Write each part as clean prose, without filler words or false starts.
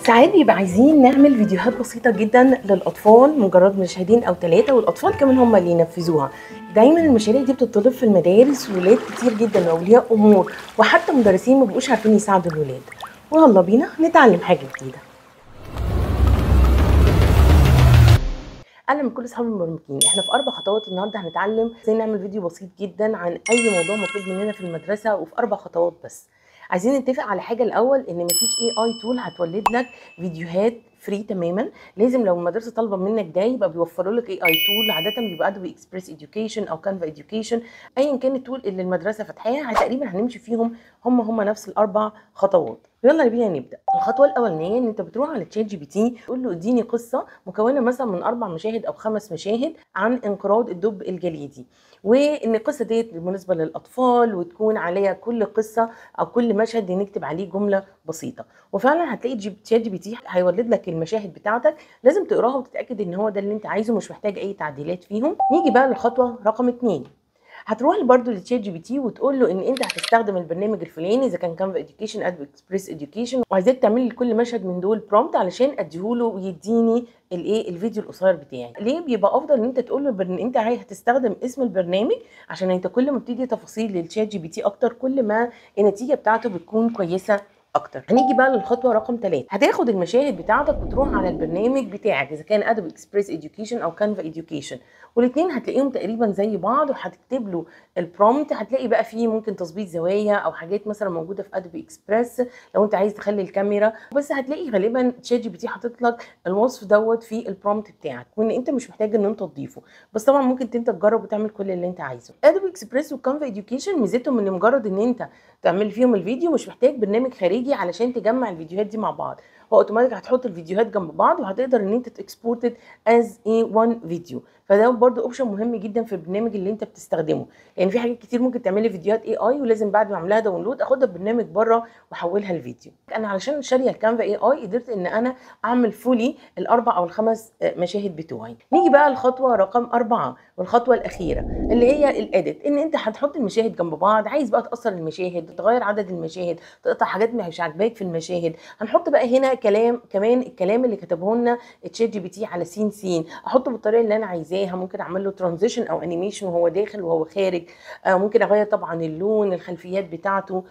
ساعات بيبقى عايزين نعمل فيديوهات بسيطة جدا للأطفال، مجرد مشاهدين أو 3، والأطفال كمان هم اللي ينفذوها. دايما المشاريع دي بتطلب في المدارس، ولاد كتير جدا وأولياء أمور وحتى مدرسين ما بيبقوش عارفين يساعدوا الولاد. ويلا بينا نتعلم حاجة جديدة. اهلا بكل اصحاب المبرمجين. احنا في 4 خطوات النهارده هنتعلم ازاي نعمل فيديو بسيط جدا عن اي موضوع مطلوب مننا في المدرسه، وفي 4 خطوات بس. عايزين نتفق على حاجه الاول، ان مفيش اي تول هتولد لك فيديوهات فري تماما. لازم لو المدرسه طالبه منك ده يبقى بيوفروا لك اي تول، عاده بيبقى ادوبي اكسبريس اديوكيشن او كانفا اديوكيشن، ايا كان التول اللي المدرسه فاتحاها تقريبا هنمشي فيهم هم نفس ال4 خطوات. يلا بينا نبدا. الخطوه الاولانيه ان انت بتروح على تشات جي بي تي تقول له اديني قصه مكونه مثلا من 4 مشاهد او 5 مشاهد عن انقراض الدب الجليدي، وان القصه ديت بالنسبه للاطفال، وتكون عليها كل قصه او كل مشهد نكتب عليه جمله بسيطه. وفعلا هتلاقي تشات جي بي تي هيولد لك المشاهد بتاعتك. لازم تقراها وتتاكد ان هو ده اللي انت عايزه، مش محتاج اي تعديلات فيهم. نيجي بقى للخطوه رقم 2. هتروح برضو لتشات جي بي تي وتقول له ان انت هتستخدم البرنامج الفلاني، اذا كان كانفا اديوكيشن، ادوبي اكسبريس اديوكيشن، وعايزاك تعمل لي كل مشهد من دول برومبت علشان اديهوله ويديني الفيديو القصير بتاعي. ليه بيبقى افضل ان انت تقول له ان انت هتستخدم اسم البرنامج، عشان انت كل ما بتدي تفاصيل للشات جي بي تي اكتر كل ما النتيجه بتاعته بتكون كويسه اكتر. هنيجي بقى للخطوه رقم 3. هتاخد المشاهد بتاعتك وتروح على البرنامج بتاعك، اذا كان ادوبي اكسبريس اديوكيشن او كانفا اديوكيشن، والاثنين هتلاقيهم تقريبا زي بعض، وهتكتب له البرومبت. هتلاقي بقى فيه ممكن تظبيط زوايا او حاجات مثلا موجوده في ادوبي اكسبريس لو انت عايز تخلي الكاميرا، بس هتلاقي غالبا تشات جي بي تي حاطط لك الوصف دوت في البرومبت بتاعك، وان انت مش محتاج ان انت تضيفه. بس طبعا ممكن انت تجرب وتعمل كل اللي انت عايزه. ادوبي اكسبريس وكانفا اديوكيشن ميزتهم ان مجرد ان انت تعمل فيهم الفيديو مش محتاج برنامج خارجي علشان تجمع الفيديوهات دي مع بعض. هو اوتوماتيك هتحط الفيديوهات جنب بعض، وهتقدر ان انت تكسبورت از اي وان فيديو. فده برده اوبشن مهم جدا في البرنامج اللي انت بتستخدمه، لان في حاجات كتير ممكن تعملي فيديوهات اي ولازم بعد ما اعملها داونلود اخدها ببرنامج بره واحولها لفيديو. انا علشان شاريه الكانفا اي قدرت ان انا اعمل فولي ال4 او ال5 مشاهد بتوعي. نيجي بقى الخطوه رقم 4 والخطوه الاخيره اللي هي الاديت، ان انت هتحط المشاهد جنب بعض. عايز بقى تقصر المشاهد، تغير عدد المشاهد، تقطع حاجات مش عاجباك في المشاهد. هنحط بقى هنا كمان الكلام اللي كتبه لنا تشات جي بي تي على سين احطه بالطريقه اللي انا عايزاها. ممكن اعمل له ترانزيشن او انيميشن وهو داخل وهو خارج. ممكن اغير طبعا اللون، الخلفيات بتاعته.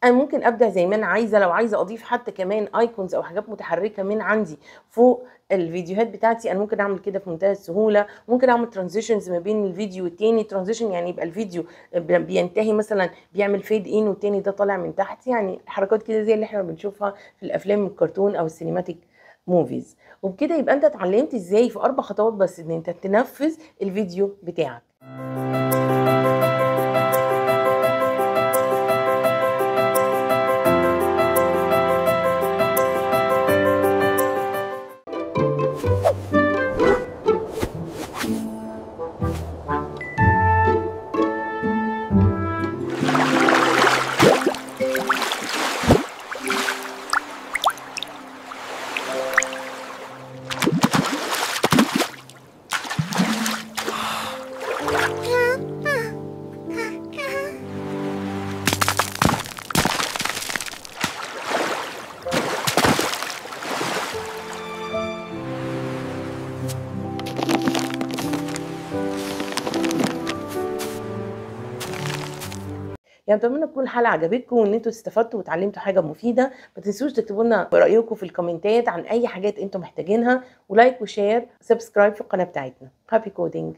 انا ممكن ابدع زي ما انا عايزه. لو عايزه اضيف حتى كمان ايكونز او حاجات متحركه من عندي فوق الفيديوهات بتاعتي، انا ممكن اعمل كده في منتهى السهوله. ممكن اعمل ترانزيشنز ما بين الفيديو والتاني. ترانزيشن يعني يبقى الفيديو بينتهي مثلا بيعمل فيد ان والتاني ده طالع من تحت، يعني حركات كده زي اللي احنا بنشوفها في الافلام الكرتون او السينماتيك موفيز. وبكده يبقى انت اتعلمت ازاي في 4 خطوات بس ان انت تنفذ الفيديو بتاعك. يعني اتمنى تكون الحلقه عجبتكم وان انتوا استفدتوا واتعلمتوا حاجه مفيده. ما تنسوش تكتبوا لنا رايكم في الكومنتات عن اي حاجات انتم محتاجينها، ولايك وشير سبسكرايب في القناه بتاعتنا. هابي كودينج.